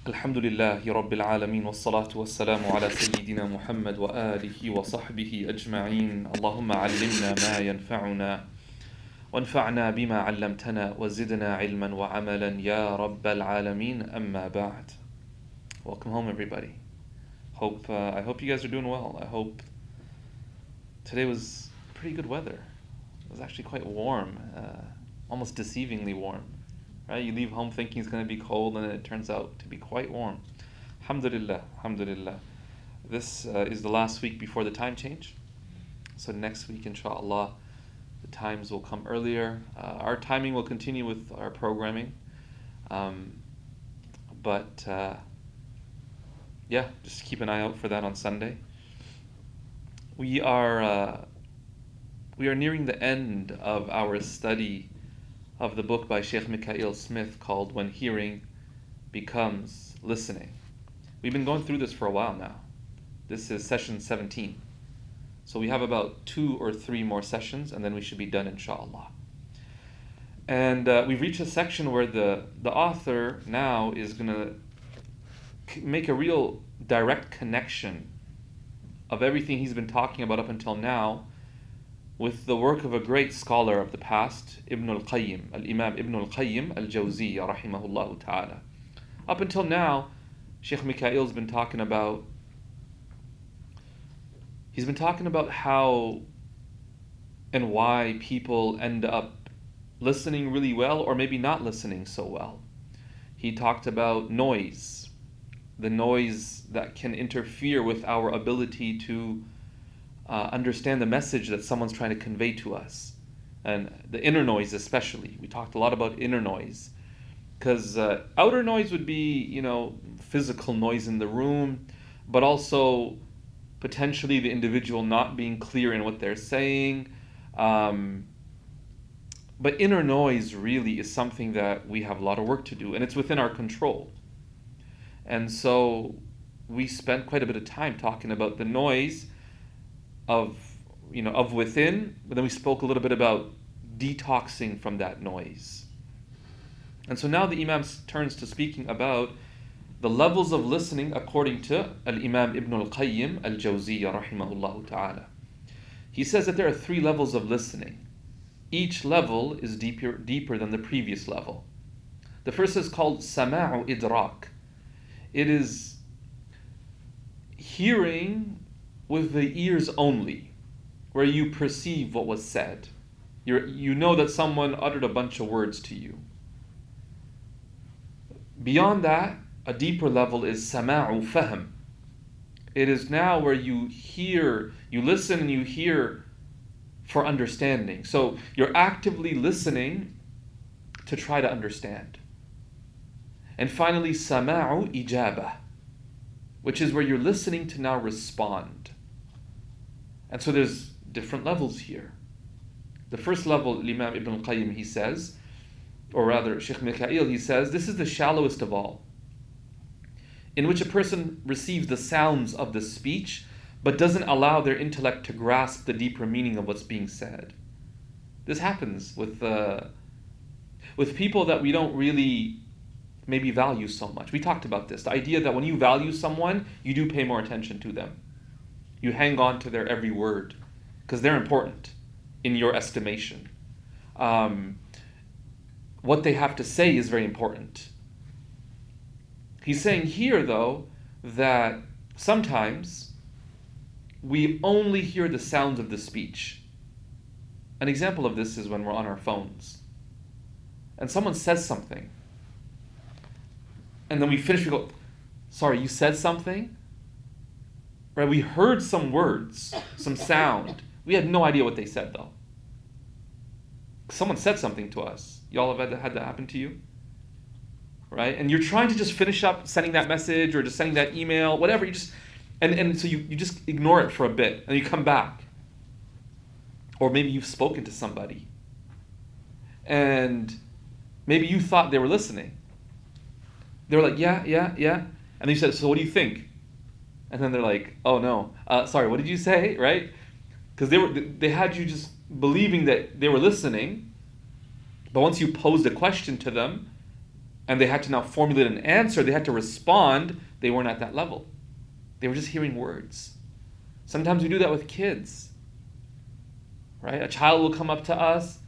الحمد لله رب العالمين والصلاة والسلام على سيدنا محمد وآله وصحبه أجمعين اللهم علمنا ما ينفعنا وانفعنا بما علمتنا وزدنا علما وعملا يا رب العالمين أما بعد. Welcome home everybody. I hope you guys are doing well. I hope today was pretty good weather. It was actually quite warm, almost deceivingly warm. Right? You leave home thinking it's going to be cold and it turns out to be quite warm. Alhamdulillah, alhamdulillah. This is the last week before the time change. So next week, inshallah, the times will come earlier. Our timing will continue with our programming. But just keep an eye out for that on Sunday. We are nearing the end of our study of the book by Sheikh Mikaeel Smith called When Hearing Becomes Listening. We've been going through this for a while now. This is session 17. So we have about 2 or 3 more sessions and then we should be done, inshallah. And we've reached a section where the author now is going to make a real direct connection of everything he's been talking about up until now with the work of a great scholar of the past, Ibn al-Qayyim, al-Imam Ibn al-Qayyim al-Jawziyya, rahimahullah ta'ala. Up until now, Sheikh Mikaeel's been talking about how and why people end up listening really well or maybe not listening so well. He talked about noise, the noise that can interfere with our ability to understand the message that someone's trying to convey to us. And the inner noise especially. We talked a lot about inner noise. Because outer noise would be, physical noise in the room, but also potentially the individual not being clear in what they're saying. But inner noise really is something that we have a lot of work to do, and it's within our control. And so we spent quite a bit of time talking about the noise of within, but then we spoke a little bit about detoxing from that noise. And so now the Imam turns to speaking about the levels of listening according to Al-Imam Ibn al-Qayyim al-Jawziyya rahimahullah ta'ala. He says that there are 3 levels of listening. Each level is deeper than the previous level. The first is called Sama'u Idrak. It is hearing with the ears only, where you perceive what was said. You know that someone uttered a bunch of words to you. Beyond that, a deeper level is sama'u fahm. It is now where you listen and you hear for understanding. So you're actively listening to try to understand. And finally, sama'u ijabah, which is where you're listening to now respond. And so there's different levels here. The first level, Imam Ibn al-Qayyim, he says, or rather Sheikh Mikaeel, he says, this is the shallowest of all, in which a person receives the sounds of the speech, but doesn't allow their intellect to grasp the deeper meaning of what's being said. This happens with people that we don't really maybe value so much. We talked about this, the idea that when you value someone, you do pay more attention to them. You hang on to their every word because they're important in your estimation. What they have to say is very important. He's saying here, though, that sometimes we only hear the sounds of the speech. An example of this is when we're on our phones and someone says something and then we finish, we go, sorry, you said something? Right? We heard some words, some sound. We had no idea what they said, though. Someone said something to us. Y'all have had that happen to you? Right? And you're trying to just finish up sending that message or just sending that email, whatever. And so you just ignore it for a bit and you come back. Or maybe you've spoken to somebody and maybe you thought they were listening. They were like, yeah. And then you said, so what do you think? And then they're like, oh no, sorry, what did you say, right? Because they had you just believing that they were listening, but once you posed a question to them, and they had to now formulate an answer, they had to respond, they weren't at that level. They were just hearing words. Sometimes we do that with kids, right? A child will come up to us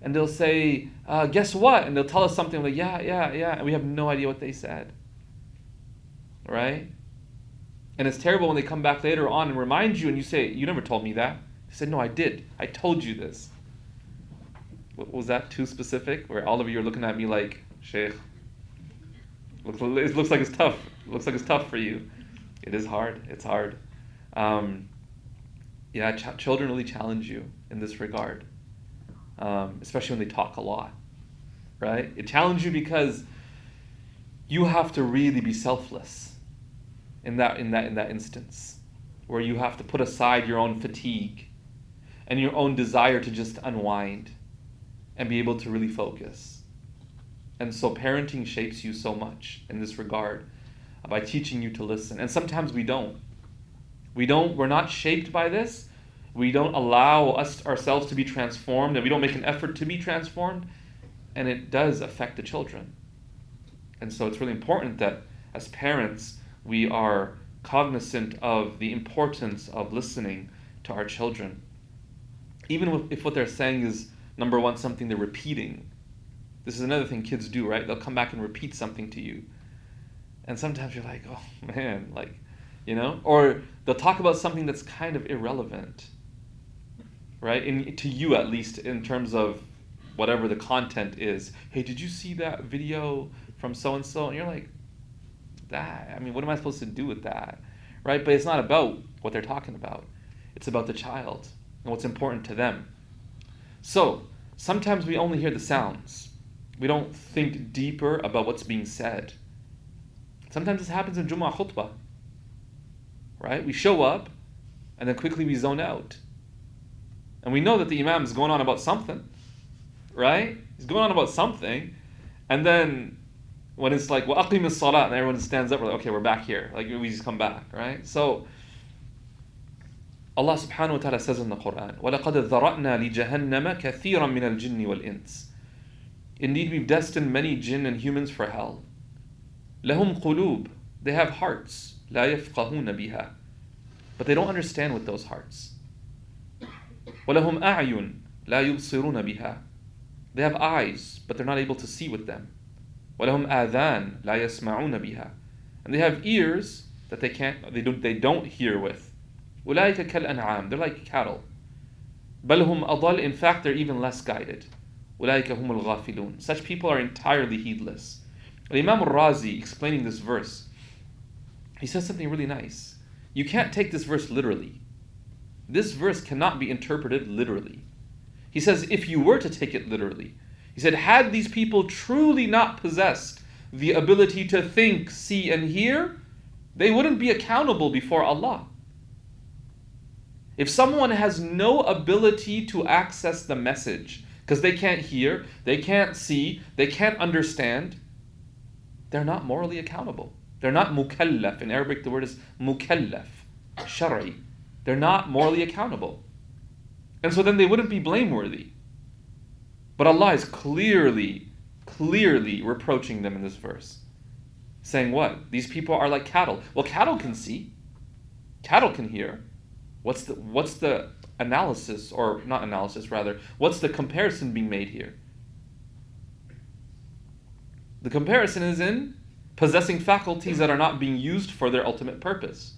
and they'll say, guess what? And they'll tell us something like, yeah, and we have no idea what they said, right? And it's terrible when they come back later on and remind you and you say, you never told me that. He said, no, I did. I told you this. Was that too specific? Where all of you are looking at me like, Shaykh, it looks like it's tough. It looks like it's tough for you. It is hard. It's hard. Children really challenge you in this regard, especially when they talk a lot, right? It challenges you because you have to really be selfless in that instance, where you have to put aside your own fatigue and your own desire to just unwind and be able to really focus. And so parenting shapes you so much in this regard by teaching you to listen. And sometimes we don't. We're not shaped by this. We don't allow ourselves to be transformed, and we don't make an effort to be transformed, and it does affect the children. And so it's really important that as parents, we are cognizant of the importance of listening to our children. Even if what they're saying is, number one, something they're repeating. This is another thing kids do, right? They'll come back and repeat something to you. And sometimes you're like, oh man, or they'll talk about something that's kind of irrelevant, right? To you, at least, in terms of whatever the content is. Hey, did you see that video from so-and-so? And you're like, what am I supposed to do with that, right? But it's not about what they're talking about. It's about the child and what's important to them. So sometimes we only hear the sounds. We don't think deeper about what's being said. Sometimes this happens in Jumu'ah khutbah, right? We show up and then quickly we zone out. And we know that the imam is going on about something, right? He's going on about something. And then when it's like, وَأَقِيمِ الصَّلَاةِ, and everyone stands up, we're like, okay, we're back here. Like, we just come back, right? So Allah subhanahu wa ta'ala says in the Quran, وَلَقَدْ ذَرَأْنَا لِجَهَنَّمَ كَثِيرًا مِنَ الْجِنِّ وَالْإِنسِ. Indeed, we've destined many jinn and humans for hell. لَهُمْ قُلُوب. They have hearts. لَا يَفْقَهُونَ بِهَا. But they don't understand with those hearts. وَلَهُمْ أَعْيُنْ لَا يُبْصِرُونَ بِهَا. They have eyes, but they're not able to see with them. وَلَهُمْ آذَانْ لَا يَسْمَعُونَ بِهَا. And they have ears that they don't hear with. أُولَٰئِكَ كَالْأَنْعَامِ. They're like cattle. بَلْ هُمْ أَضَلْ. In fact, they're even less guided. أُولَٰئِكَ هُمُ الْغَافِلُونَ. Such people are entirely heedless. Imam al-Razi, explaining this verse, he says something really nice. You can't take this verse literally. This verse cannot be interpreted literally. He says, if you were to take it literally, he said, had these people truly not possessed the ability to think, see, and hear, they wouldn't be accountable before Allah. If someone has no ability to access the message, because they can't hear, they can't see, they can't understand, they're not morally accountable. They're not mukallaf. In Arabic, the word is mukallaf, shari. They're not morally accountable. And so then they wouldn't be blameworthy. But Allah is clearly reproaching them in this verse. Saying what? These people are like cattle. Well, cattle can see. Cattle can hear. What's the analysis, or not analysis rather, what's the comparison being made here? The comparison is in possessing faculties that are not being used for their ultimate purpose.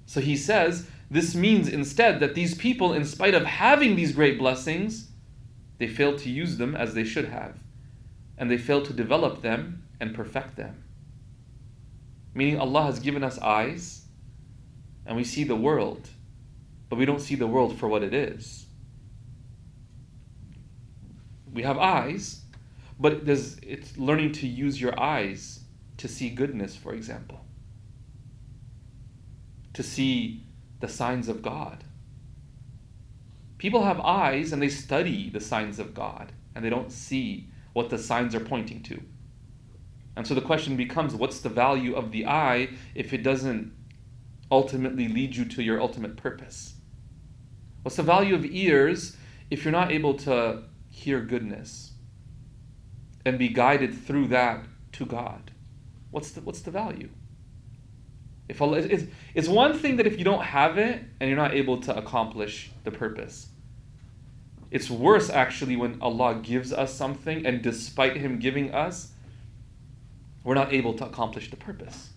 So he says, this means instead that these people, in spite of having these great blessings, they failed to use them as they should have. And they failed to develop them and perfect them. Meaning Allah has given us eyes, and we see the world, but we don't see the world for what it is. We have eyes, but it's learning to use your eyes to see goodness, for example. To see the signs of God. People have eyes and they study the signs of God, and they don't see what the signs are pointing to. And so the question becomes, what's the value of the eye if it doesn't ultimately lead you to your ultimate purpose? What's the value of ears if you're not able to hear goodness? and be guided through that to God. What's the value? If Allah, it's one thing that if you don't have it and you're not able to accomplish the purpose. It's worse actually when Allah gives us something and despite Him giving us, we're not able to accomplish the purpose.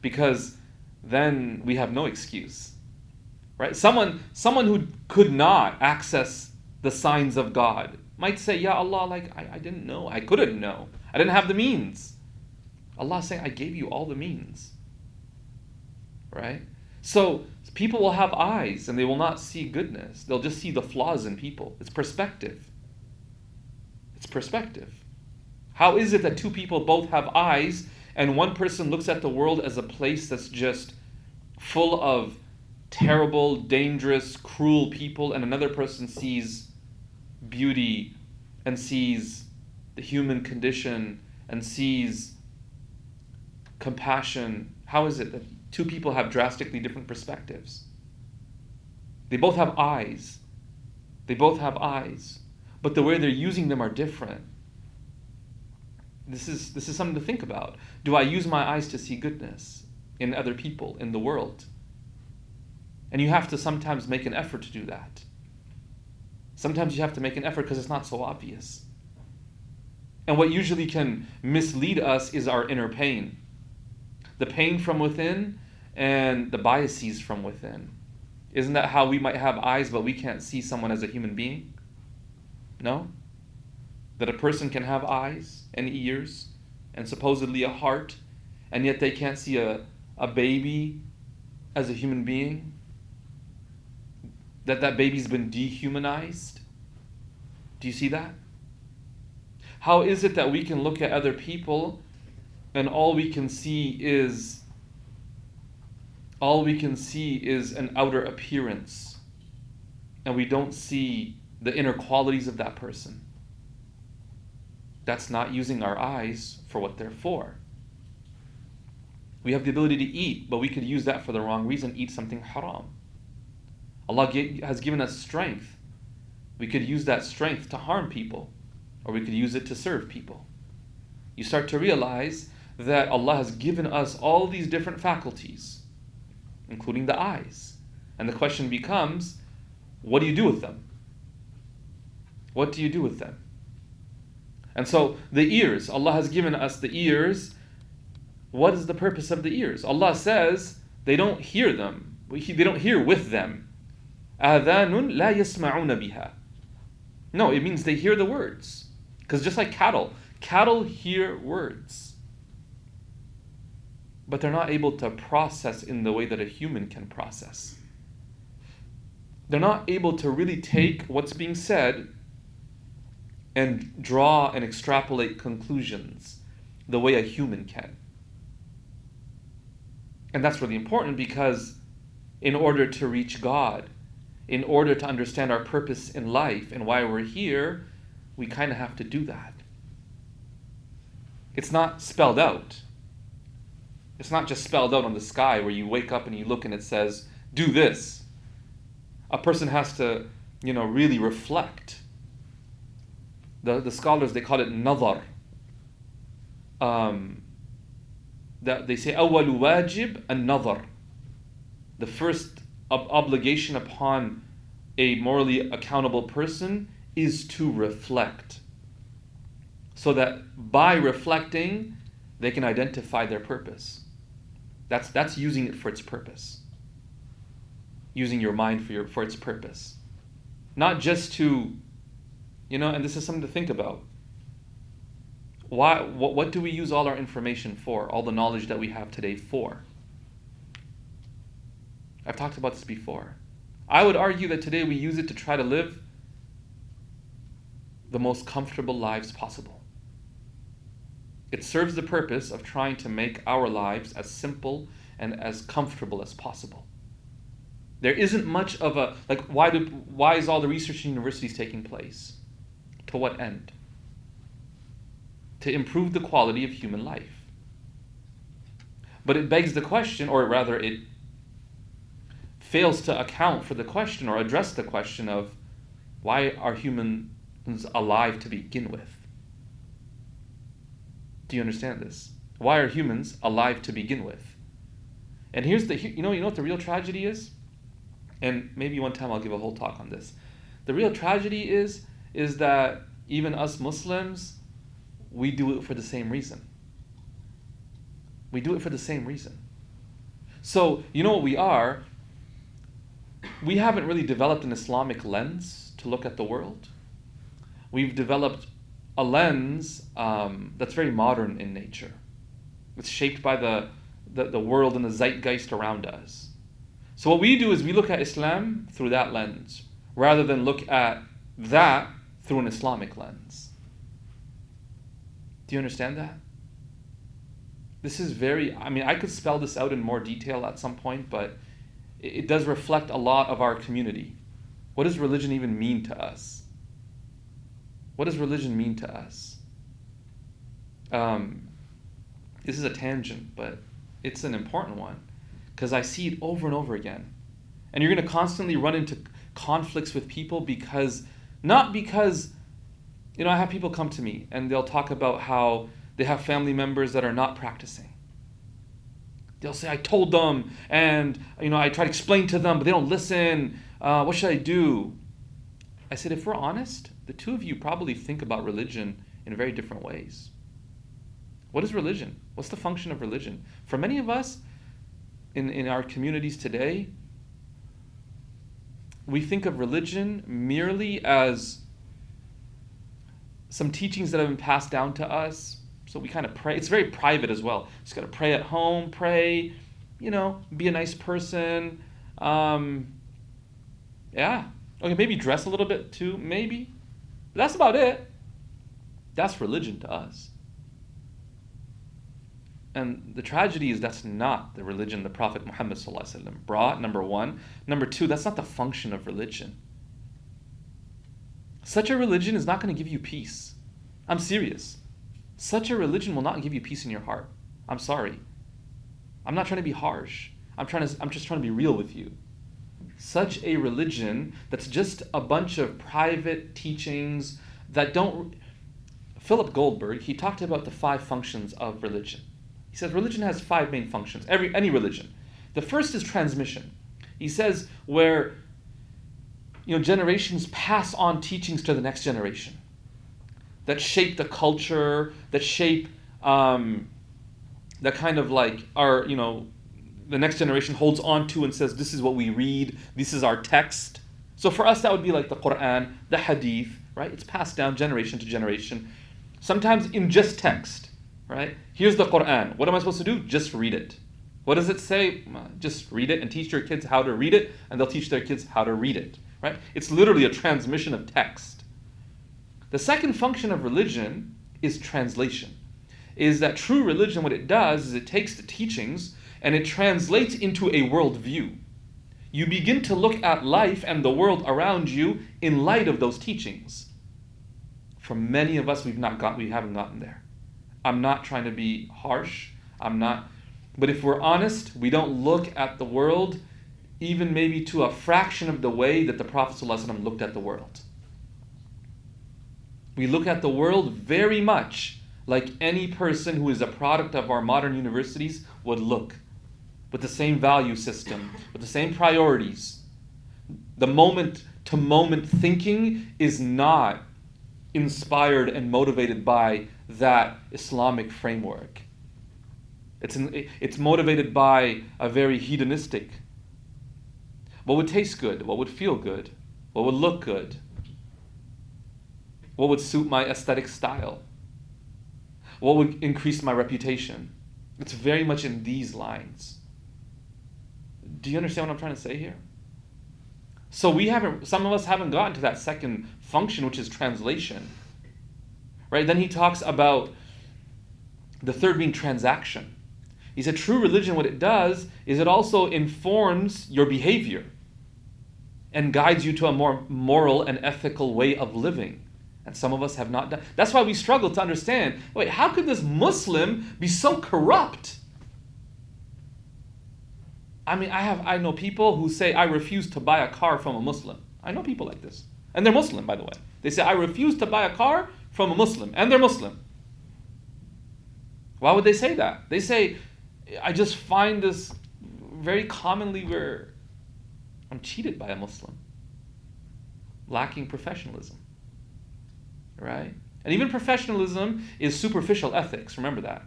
Because then we have no excuse. Right? Someone who could not access the signs of God might say, "Ya Allah, I didn't know. I couldn't know. I didn't have the means." Allah is saying, "I gave you all the means." Right? So people will have eyes and they will not see goodness. They'll just see the flaws in people. It's perspective. It's perspective. How is it that two people both have eyes and one person looks at the world as a place that's just full of terrible, dangerous, cruel people, and another person sees beauty and sees the human condition and sees compassion? How is it that two people have drastically different perspectives? They both have eyes. They both have eyes. But the way they're using them are different. This is something to think about. Do I use my eyes to see goodness in other people, in the world? And you have to sometimes make an effort to do that. Sometimes you have to make an effort because it's not so obvious. And what usually can mislead us is our inner pain. The pain from within and the biases from within. Isn't that how we might have eyes but we can't see someone as a human being? No? That a person can have eyes and ears and supposedly a heart and yet they can't see a baby as a human being? That baby's been dehumanized? Do you see that? How is it that we can look at other people and all we can see is an outer appearance and we don't see the inner qualities of that person? That's not using our eyes for what they're for. We have the ability to eat, but we could use that for the wrong reason, eat something haram. Allah has given us strength. We could use that strength to harm people, or we could use it to serve people. You start to realize that Allah has given us all these different faculties, including the eyes. And the question becomes, what do you do with them? What do you do with them? And so the ears, Allah has given us the ears. What is the purpose of the ears? Allah says they don't hear them. They don't hear with them. آذَانٌ لَا يَسْمَعُونَ بِهَا. No, it means they hear the words. Because just like cattle hear words. But they're not able to process in the way that a human can process. They're not able to really take what's being said and draw and extrapolate conclusions the way a human can. And that's really important because in order to reach God, in order to understand our purpose in life and why we're here, we kind of have to do that. It's not spelled out. It's not just spelled out on the sky where you wake up and you look and it says, do this. A person has to, really reflect. The scholars, they call it nazar. That they say, أول واجب النظر. The first obligation upon a morally accountable person is to reflect. So that by reflecting, they can identify their purpose. That's using it for its purpose. Using your mind for its purpose. Not just to, and this is something to think about. What do we use all our information for? All the knowledge that we have today for? I've talked about this before. I would argue that today we use it to try to live the most comfortable lives possible. It serves the purpose of trying to make our lives as simple and as comfortable as possible. There isn't much of a, why is all the research in universities taking place? To what end? To improve the quality of human life. But it begs the question, or rather it fails to account for the question or address the question of why are humans alive to begin with? Do you understand this? Why are humans alive to begin with? And here's you know what the real tragedy is? And maybe one time I'll give a whole talk on this. The real tragedy is that even us Muslims, we do it for the same reason. We do it for the same reason. So, you know what we are? We haven't really developed an Islamic lens to look at the world. We've developed a lens that's very modern in nature. It's shaped by the world and the zeitgeist around us. So what we do is we look at Islam through that lens, rather than look at that through an Islamic lens. Do you understand that? This is I could spell this out in more detail at some point, but it does reflect a lot of our community. What does religion even mean to us? What does religion mean to us? This is a tangent, but it's an important one, because I see it over and over again. And you're going to constantly run into conflicts with people not because, I have people come to me and they'll talk about how they have family members that are not practicing. They'll say, I told them, and I try to explain to them, but they don't listen. What should I do? I said, if we're honest, the two of you probably think about religion in very different ways. What is religion? What's the function of religion? For many of us in our communities today, we think of religion merely as some teachings that have been passed down to us. So we kind of pray. It's very private as well. Just got to pray at home, be a nice person. Yeah. Okay, maybe dress a little bit too, maybe. But that's about it. That's religion to us. And the tragedy is that's not the religion the Prophet Muhammad ﷺ brought, number one. Number two, that's not the function of religion. Such a religion is not going to give you peace. I'm serious. Such a religion will not give you peace in your heart. I'm sorry. I'm not trying to be harsh. I'm just trying to be real with you. Such a religion that's just a bunch of private teachings that don't... Philip Goldberg, he talked about the 5 functions of religion. He says religion has 5 main functions, any religion. The first is transmission. He says where generations pass on teachings to the next generation that shape the culture, that shape that kind of like our, the next generation holds on to and says, this is what we read, this is our text. So for us, that would be like the Quran, the Hadith, right? It's passed down generation to generation, sometimes in just text, right? Here's the Quran. What am I supposed to do? Just read it. What does it say? Just read it and teach your kids how to read it, and they'll teach their kids how to read it, right? It's literally a transmission of text. The second function of religion is translation. Is that true religion, what it does is it takes the teachings and it translates into a worldview. You begin to look at life and the world around you in light of those teachings. For many of us, we haven't gotten there. I'm not trying to be harsh. But if we're honest, we don't look at the world even maybe to a fraction of the way that the Prophet ﷺ looked at the world. We look at the world very much like any person who is a product of our modern universities would look, with the same value system, with the same priorities. The moment-to-moment thinking is not inspired and motivated by that Islamic framework. It's motivated by a very hedonistic. What would taste good? What would feel good? What would look good? What would suit my aesthetic style? What would increase my reputation? It's very much in these lines. Do you understand what I'm trying to say here? So some of us haven't gotten to that second function, which is translation. Right? Then he talks about the third being transaction. He said true religion, what it does is it also informs your behavior and guides you to a more moral and ethical way of living. And some of us have not done. That's why we struggle to understand, wait, how could this Muslim be so corrupt? I mean, I know people who say, I refuse to buy a car from a Muslim. I know people like this. And they're Muslim, by the way. They say, I refuse to buy a car from a Muslim. And they're Muslim. Why would they say that? They say, I just find this very commonly where I'm cheated by a Muslim, lacking professionalism, right? And even professionalism is superficial ethics, remember that.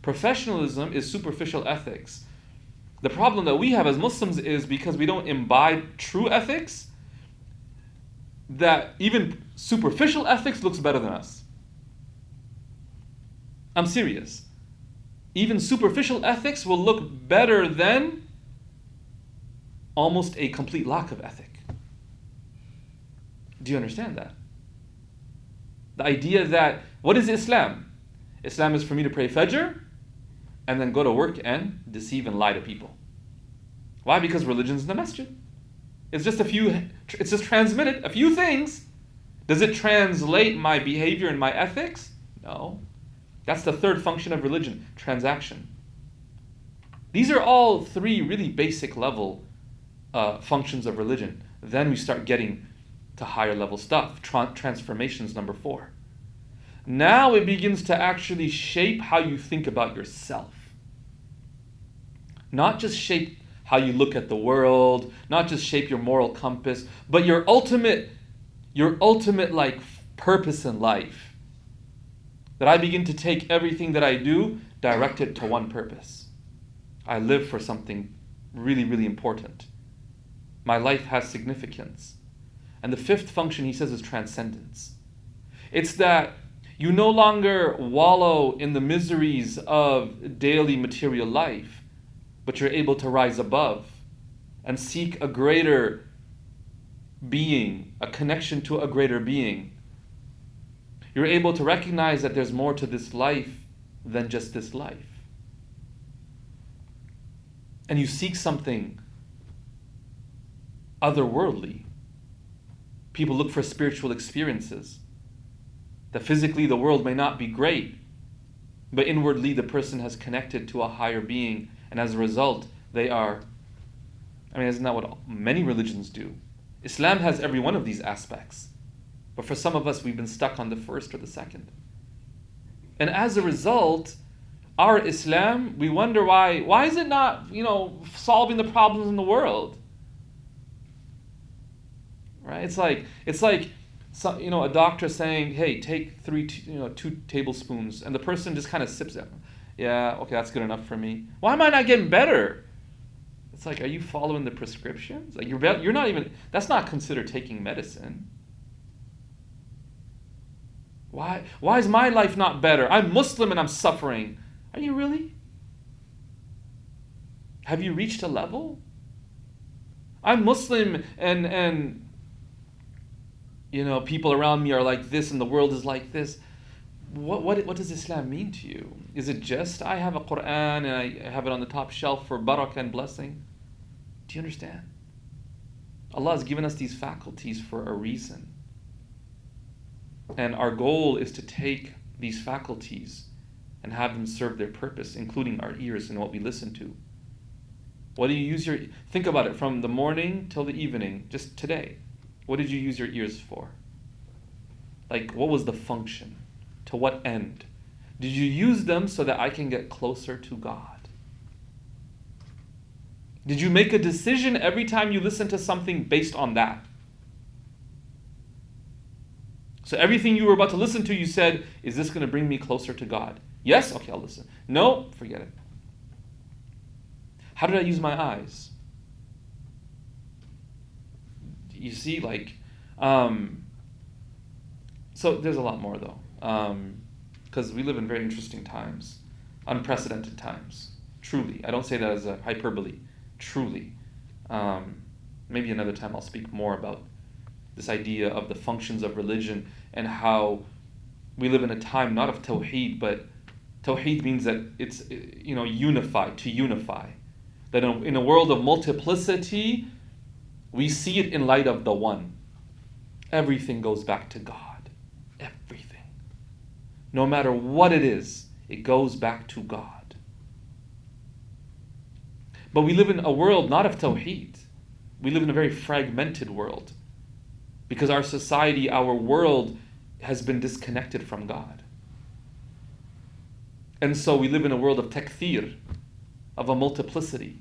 Professionalism is superficial ethics. The problem that we have as Muslims is because we don't imbibe true ethics, that even superficial ethics looks better than us. I'm serious. Even superficial ethics will look better than almost a complete lack of ethic. Do you understand that? The idea that, what is Islam? Islam is for me to pray Fajr and then go to work and deceive and lie to people. Why? Because religion's in the masjid. It's just transmitted a few things. Does it translate my behavior and my ethics? No. That's the third function of religion, transaction. These are all three really basic level functions of religion. Then we start getting to higher level stuff. Transformations, number 4. Now it begins to actually shape how you think about yourself. Not just shape how you look at the world, not just shape your moral compass, but your ultimate like purpose in life. That I begin to take everything that I do, direct it to one purpose. I live for something really, really important. My life has significance. And the 5th function, he says, is transcendence. It's that you no longer wallow in the miseries of daily material life, but you're able to rise above and seek a greater being, a connection to a greater being. You're able to recognize that there's more to this life than just this life. And you seek something otherworldly. People look for spiritual experiences. That physically the world may not be great, but inwardly the person has connected to a higher being, and as a result, they are, isn't that what many religions do? Islam has every one of these aspects. But for some of us, we've been stuck on the first or the second. And as a result, our Islam, we wonder why is it not, solving the problems in the world? Right? It's like a doctor saying, hey, take 2 tablespoons, and the person just kind of sips it. Yeah, okay, that's good enough for me. Why am I not getting better? It's like, are you following the prescriptions? Like you're not even, that's not considered taking medicine. Why is my life not better? I'm Muslim and I'm suffering. Are you really? Have you reached a level? I'm Muslim and people around me are like this and the world is like this. What does Islam mean to you? Is it just I have a Quran and I have it on the top shelf for barakah and blessing? Do you understand? Allah has given us these faculties for a reason. And our goal is to take these faculties and have them serve their purpose, including our ears and what we listen to. What do you use think about it, from the morning till the evening, just today. What did you use your ears for? Like, what was the function? To what end? Did you use them so that I can get closer to God? Did you make a decision every time you listen to something based on that? So everything you were about to listen to, you said, is this going to bring me closer to God? Yes? Okay, I'll listen. No? Forget it. How did I use my eyes? You see, so there's a lot more though. Because we live in very interesting times. Unprecedented times. Truly. I don't say that as a hyperbole. Truly. Maybe another time I'll speak more about this idea of the functions of religion and how we live in a time not of tawheed, but tawheed means that it's, unify, to unify. That in a world of multiplicity, we see it in light of the one. Everything goes back to God. Everything. No matter what it is, it goes back to God. But we live in a world not of tawheed. We live in a very fragmented world. Because our society, our world has been disconnected from God. And so we live in a world of takthir, of a multiplicity.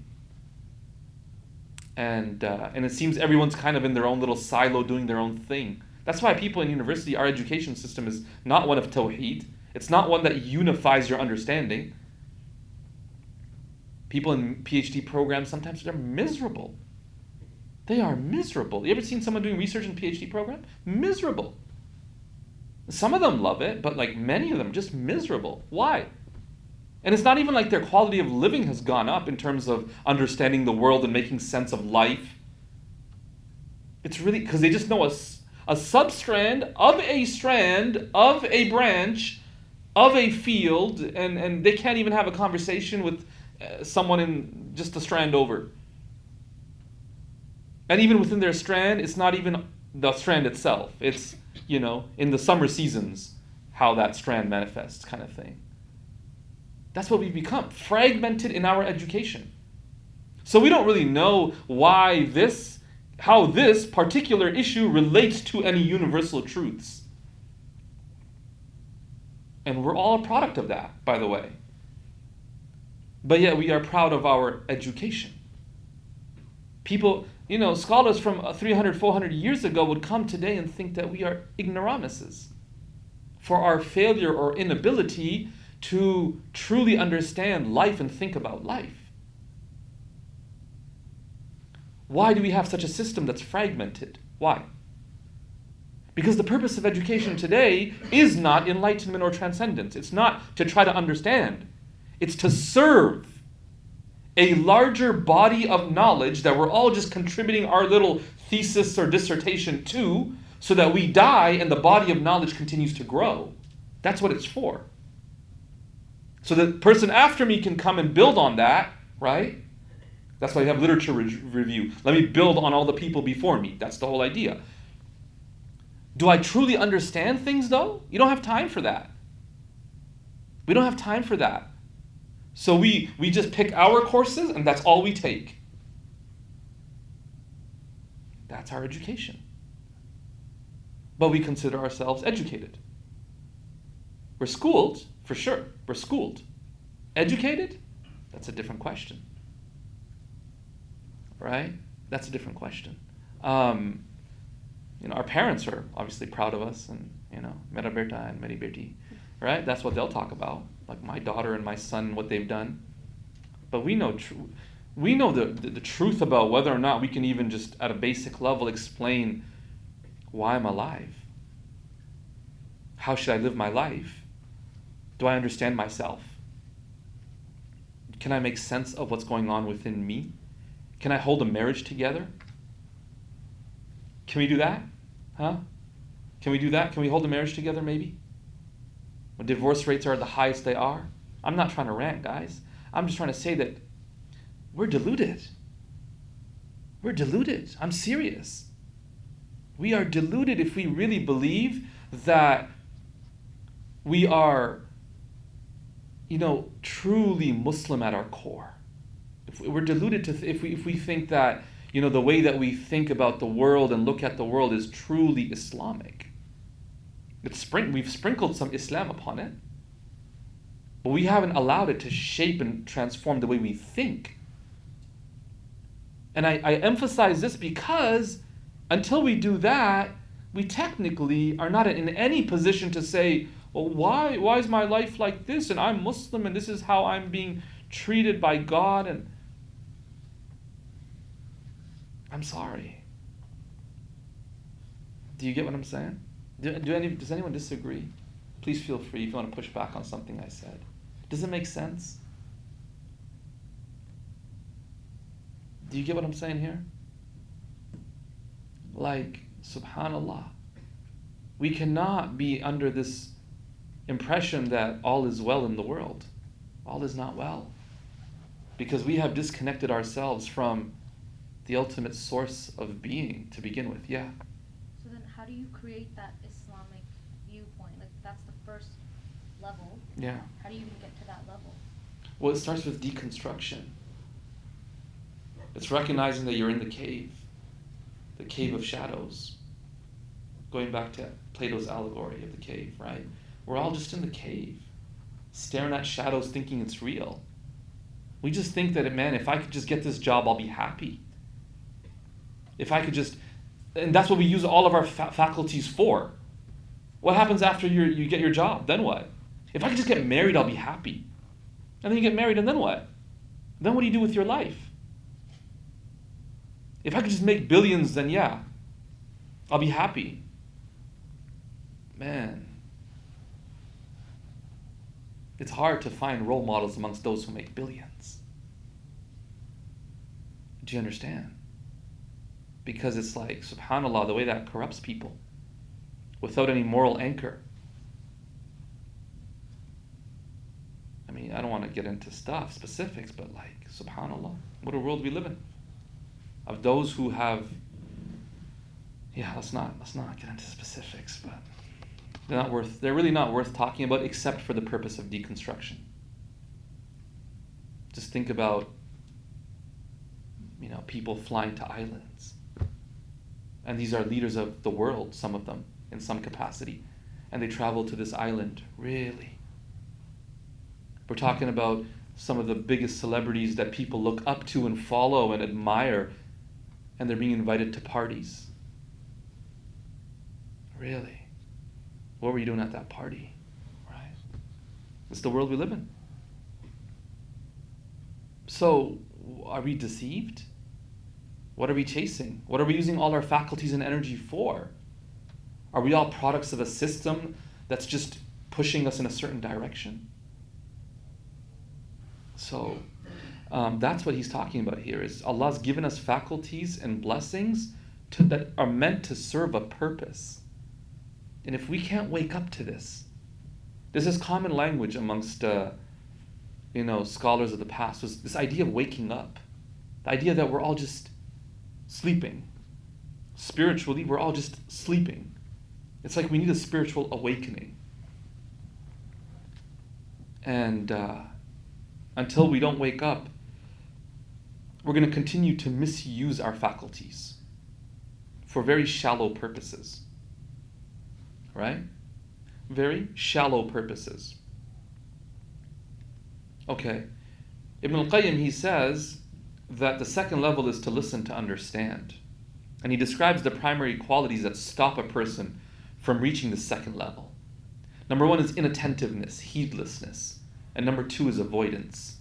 And it seems everyone's kind of in their own little silo doing their own thing. That's why people in university, our education system is not one of tawheed. It's not one that unifies your understanding. People in PhD programs, sometimes they're miserable. They are miserable. You ever seen someone doing research in a PhD program? Miserable. Some of them love it, but like many of them, just miserable. Why? And it's not even like their quality of living has gone up in terms of understanding the world and making sense of life. It's really because they just know a substrand of a strand of a branch of a field, and they can't even have a conversation with someone in just a strand over. And even within their strand, it's not even the strand itself. It's, in the summer seasons, how that strand manifests kind of thing. That's what we've become, fragmented in our education. So we don't really know how this particular issue relates to any universal truths. And we're all a product of that, by the way. But yet we are proud of our education. People, scholars from 300, 400 years ago would come today and think that we are ignoramuses for our failure or inability to truly understand life and think about life. Why do we have such a system that's fragmented? Why? Because the purpose of education today is not enlightenment or transcendence. It's not to try to understand. It's to serve a larger body of knowledge that we're all just contributing our little thesis or dissertation to, so that we die and the body of knowledge continues to grow. That's what it's for. So the person after me can come and build on that, right? That's why you have literature review. Let me build on all the people before me. That's the whole idea. Do I truly understand things, though? You don't have time for that. We don't have time for that. So we just pick our courses and that's all we take. That's our education. But we consider ourselves educated. We're schooled, for sure. We're schooled. Educated? That's a different question. Right? That's a different question. Our parents are obviously proud of us, and mera beta and meri beti, right? That's what they'll talk about, like my daughter and my son, what they've done. But we know the truth about whether or not we can even just at a basic level explain why I'm alive. How should I live my life? Do I understand myself? Can I make sense of what's going on within me? Can I hold a marriage together? Can we do that? Huh? Can we do that? Can we hold a marriage together maybe? When divorce rates are the highest they are? I'm not trying to rant, guys. I'm just trying to say that we're deluded. We're deluded. I'm serious. We are deluded if we really believe that we are, truly Muslim at our core. If we're deluded if we think that, the way that we think about the world and look at the world is truly Islamic. We've sprinkled some Islam upon it, but we haven't allowed it to shape and transform the way we think. And I emphasize this because until we do that, we technically are not in any position to say, well, why is my life like this? And I'm Muslim and this is how I'm being treated by God. And I'm sorry. Do you get what I'm saying? Does anyone disagree? Please feel free if you want to push back on something I said. Does it make sense? Do you get what I'm saying here? Like, subhanallah, we cannot be under this impression that all is well in the world. All is not well. Because we have disconnected ourselves from the ultimate source of being to begin with. Yeah. So then how do you create that Islamic viewpoint? Like, that's the first level. Yeah. How do you even get to that level? Well, it starts with deconstruction. It's recognizing that you're in the cave of shadows. Going back to Plato's allegory of the cave, right? We're all just in the cave. staring at shadows thinking it's real. We just think that, man, if I could just get this job, I'll be happy. If I could just, and that's what we use all of our faculties for. What happens after you get your job? Then what? If I could just get married, I'll be happy. And then you get married, and then what? Then what do you do with your life? If I could just make billions, then yeah, I'll be happy. Man, it's hard to find role models amongst those who make billions. Do you understand? Because it's like, subhanAllah, the way that corrupts people without any moral anchor. I mean, I don't want to get into specifics, but like, subhanAllah, what a world we live in. Of those who have, let's not get into specifics, but they're really not worth talking about except for the purpose of deconstruction. Just think about, people flying to islands. And these are leaders of the world, some of them, in some capacity. And they travel to this island. Really? We're talking about some of the biggest celebrities that people look up to and follow and admire, and they're being invited to parties. Really? What were you doing at that party? Right? It's the world we live in. So, are we deceived? What are we chasing? What are we using all our faculties and energy for? Are we all products of a system that's just pushing us in a certain direction? So, that's what he's talking about here, is Allah's given us faculties and blessings that are meant to serve a purpose. And if we can't wake up to this is common language amongst scholars of the past, was this idea of waking up. The idea that we're all just sleeping. Spiritually, we're all just sleeping. It's like we need a spiritual awakening. And until we don't wake up, we're going to continue to misuse our faculties for very shallow purposes. Right? Very shallow purposes. Okay. Ibn al-Qayyim, he says that the second level is to listen to understand. And he describes the primary qualities that stop a person from reaching the second level. Number one is inattentiveness, heedlessness. And number two is avoidance.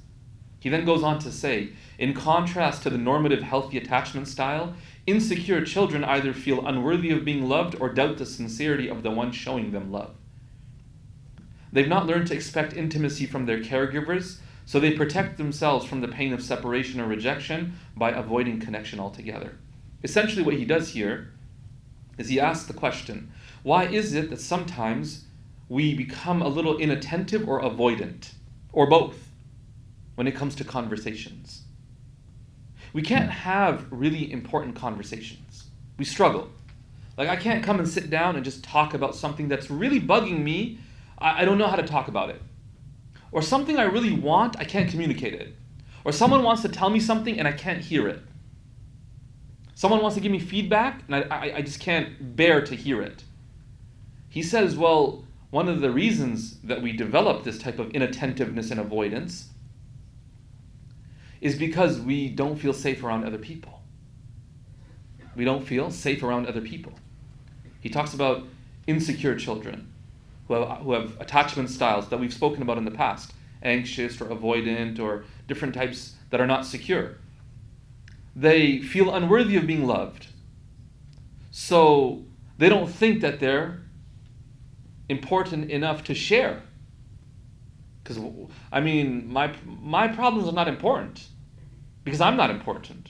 He then goes on to say, in contrast to the normative healthy attachment style, insecure children either feel unworthy of being loved or doubt the sincerity of the one showing them love. They've not learned to expect intimacy from their caregivers, so they protect themselves from the pain of separation or rejection by avoiding connection altogether. Essentially what he does here is he asks the question, why is it that sometimes we become a little inattentive or avoidant, or both, when it comes to conversations? We can't have really important conversations. We struggle. Like, I can't come and sit down and just talk about something that's really bugging me. I don't know how to talk about it. Or something I really want, I can't communicate it. Or someone wants to tell me something and I can't hear it. Someone wants to give me feedback and I just can't bear to hear it. He says, well, one of the reasons that we develop this type of inattentiveness and avoidance is because we don't feel safe around other people. We don't feel safe around other people. He talks about insecure children who have attachment styles that we've spoken about in the past, anxious or avoidant or different types that are not secure. They feel unworthy of being loved. So they don't think that they're important enough to share. Because, my problems are not important because I'm not important.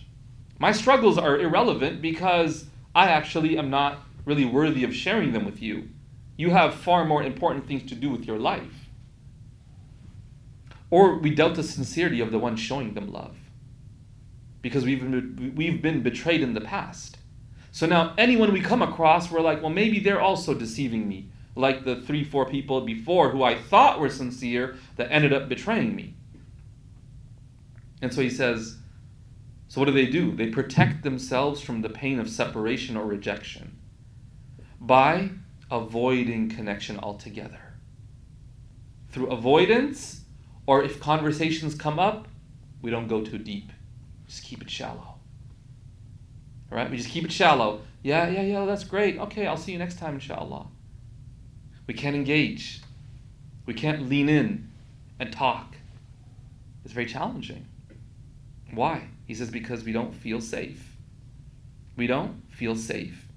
My struggles are irrelevant because I actually am not really worthy of sharing them with you. You have far more important things to do with your life. Or we doubt the sincerity of the one showing them love because we've been betrayed in the past. So now anyone we come across, we're like, well, maybe they're also deceiving me, like the 3-4 people before who I thought were sincere that ended up betraying me. And so he says, so what do? They protect themselves from the pain of separation or rejection by avoiding connection altogether. through avoidance, or if conversations come up, we don't go too deep. Just keep it shallow. All right? We just keep it shallow. Yeah, that's great. Okay, I'll see you next time, inshallah. We can't engage. We can't lean in and talk. It's very challenging. Why? He says because we don't feel safe. We don't feel safe.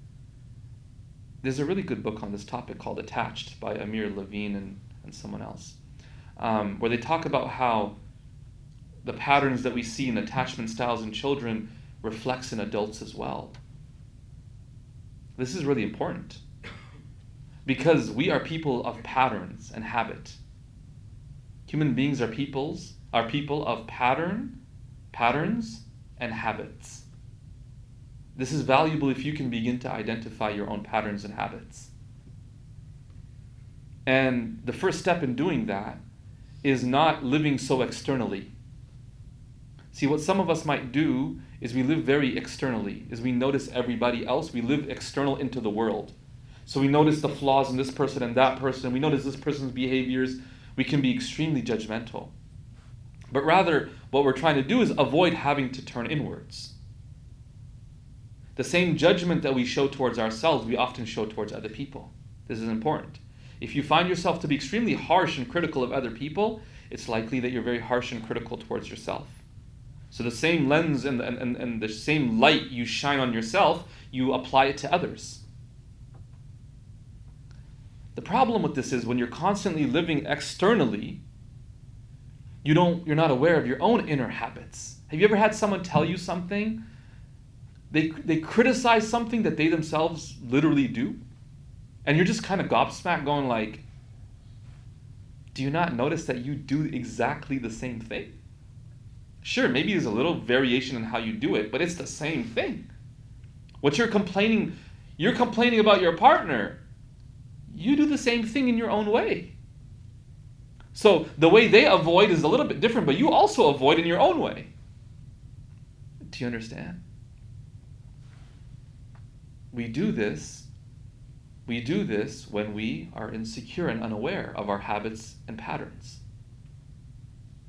There's a really good book on this topic called Attached by Amir Levine and someone else, where they talk about how the patterns that we see in attachment styles in children reflects in adults as well. This is really important because we are people of patterns and habit. Human beings are people of patterns and habits. This is valuable if you can begin to identify your own patterns and habits. And the first step in doing that is not living so externally. See, what some of us might do is we live very externally, is we notice everybody else, we live external into the world. So we notice the flaws in this person and that person, we notice this person's behaviors, we can be extremely judgmental. But rather, what we're trying to do is avoid having to turn inwards. The same judgment that we show towards ourselves, we often show towards other people. This is important. If you find yourself to be extremely harsh and critical of other people, it's likely that you're very harsh and critical towards yourself. So the same lens and the same light you shine on yourself, you apply it to others. The problem with this is when you're constantly living externally, you're not aware of your own inner habits. Have you ever had someone tell you something? They criticize something that they themselves literally do, and you're just kind of gobsmacked going like, do you not notice that you do exactly the same thing? Sure, maybe there's a little variation in how you do it, but it's the same thing. What you're complaining about your partner. You do the same thing in your own way. So the way they avoid is a little bit different, but you also avoid in your own way. Do you understand? We do this when we are insecure and unaware of our habits and patterns.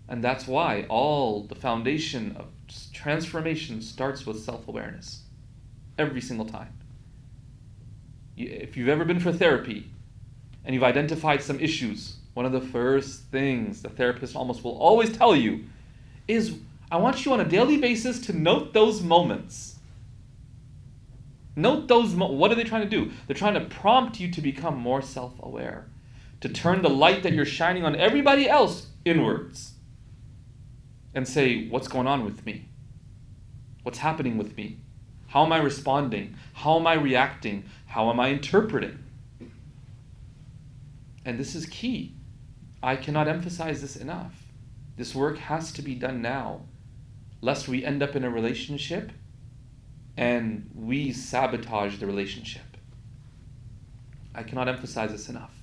And that's why all the foundation of transformation starts with self-awareness. Every single time. If you've ever been for therapy and you've identified some issues, one of the first things the therapist almost will always tell you is, I want you on a daily basis to note those moments. Note those what are they trying to do? They're trying to prompt you to become more self-aware, to turn the light that you're shining on everybody else inwards and say, what's going on with me? What's happening with me? How am I responding? How am I reacting? How am I interpreting? And this is key. I cannot emphasize this enough. This work has to be done now, lest we end up in a relationship and we sabotage the relationship. I cannot emphasize this enough.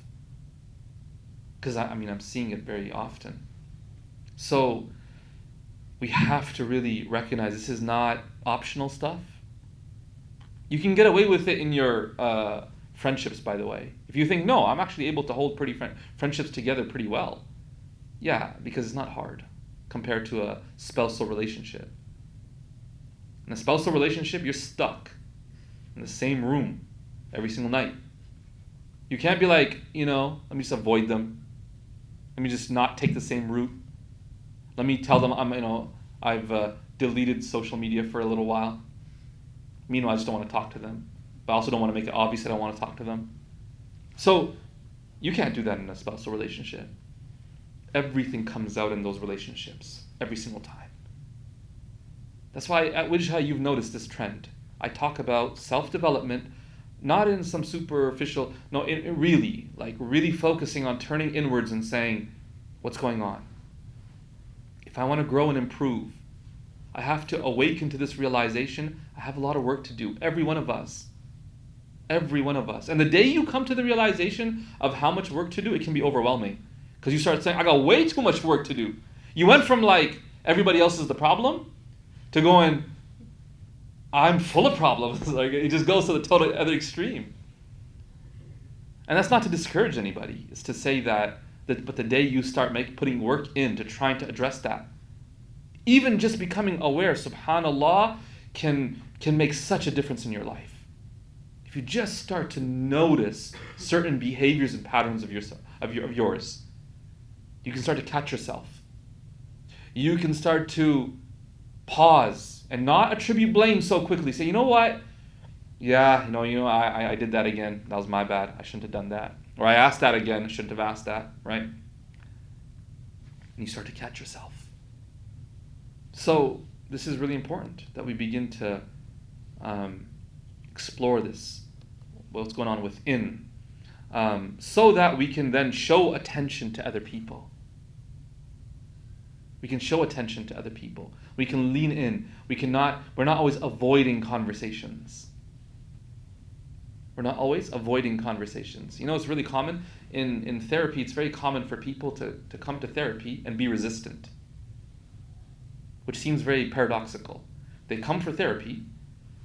Because I'm seeing it very often. So we have to really recognize this is not optional stuff. You can get away with it in your friendships, by the way. If you think, no, I'm actually able to hold pretty friendships together pretty well. Yeah, because it's not hard compared to a spousal relationship. In a spousal relationship, you're stuck in the same room every single night. You can't be like, let me just avoid them. Let me just not take the same route. Let me tell them I've deleted social media for a little while. Meanwhile, I just don't want to talk to them. But I also don't want to make it obvious that I want to talk to them. So you can't do that in a spousal relationship. Everything comes out in those relationships every single time. That's why at Wijhah you've noticed this trend. I talk about self-development, not in some superficial, no, really focusing on turning inwards and saying, what's going on? If I want to grow and improve, I have to awaken to this realization. I have a lot of work to do. Every one of us. Every one of us. And the day you come to the realization of how much work to do, it can be overwhelming. Because you start saying, I got way too much work to do. You went from everybody else is the problem to going, I'm full of problems. It just goes to the total other extreme. And that's not to discourage anybody. It's to say that But the day you start putting work into trying to address that, even just becoming aware, subhanallah, can make such a difference in your life. If you just start to notice certain behaviors and patterns of yours, you can start to catch yourself. You can start to pause and not attribute blame so quickly. Say, you know what? Yeah, I did that again. That was my bad. I shouldn't have done that. Or I asked that again. I shouldn't have asked that, right? And you start to catch yourself. So this is really important that we begin to explore this, what's going on within, so that we can then show attention to other people. We can show attention to other people. We can lean in. We're not always avoiding conversations. We're not always avoiding conversations. It's really common in therapy. It's very common for people to come to therapy and be resistant, which seems very paradoxical. They come for therapy,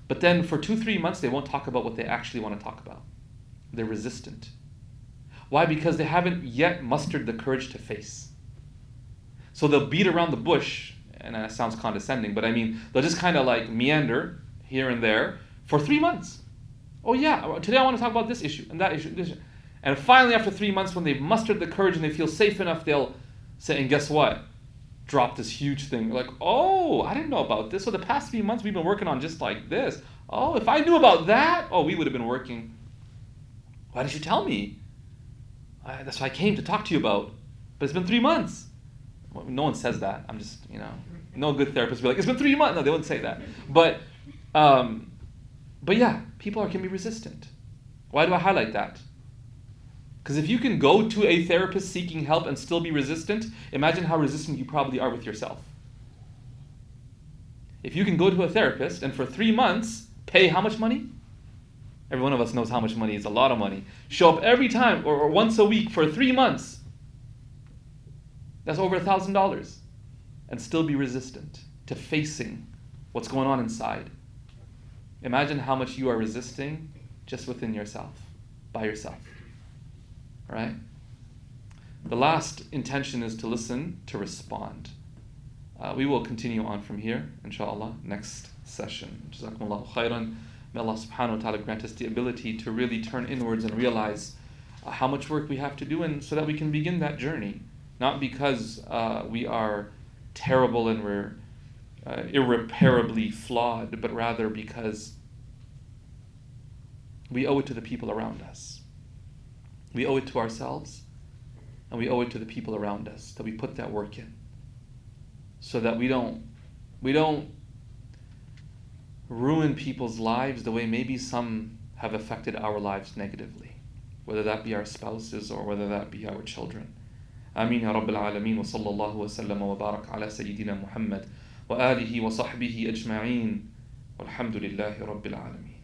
but then for 2-3 months they won't talk about what they actually want to talk about. They're resistant. Why? Because they haven't yet mustered the courage to face. So they'll beat around the bush, and that sounds condescending, but I mean, they'll just kind of like meander here and there for 3 months. Oh yeah, today I want to talk about this issue and that issue, this issue. And finally after 3 months, when they've mustered the courage and they feel safe enough, they'll say, and guess what? Drop this huge thing. Like, oh, I didn't know about this. So the past few months we've been working on just like this. Oh, if I knew about that, we would have been working. Why didn't you tell me? That's what I came to talk to you about. But it's been 3 months. Well, no one says that. I'm just, no good therapist will be like, it's been 3 months. No, they wouldn't say that. But yeah, people can be resistant. Why do I highlight that? Because if you can go to a therapist seeking help and still be resistant, imagine how resistant you probably are with yourself. If you can go to a therapist and for 3 months pay how much money? Every one of us knows how much money is a lot of money. Show up every time or once a week for 3 months. That's over $1,000. And still be resistant to facing what's going on inside. Imagine how much you are resisting just within yourself, by yourself. Right? The last intention is to listen, to respond. We will continue on from here, inshallah, next session. Jazakumullahu khairan. May Allah subhanahu wa ta'ala grant us the ability to really turn inwards and realize how much work we have to do, and so that we can begin that journey. Not because we are terrible and we're irreparably flawed, but rather because we owe it to the people around us. We owe it to ourselves, and we owe it to the people around us that we put that work in, so that we don't ruin people's lives the way maybe some have affected our lives negatively, whether that be our spouses or whether that be our children. Ameen ya Rabbil Alameen, wa sallallahu wa sallam wa barak ala Sayyidina Muhammad wa alihi wa sahbihi ajma'een, walhamdulillahi Rabbil Alameen.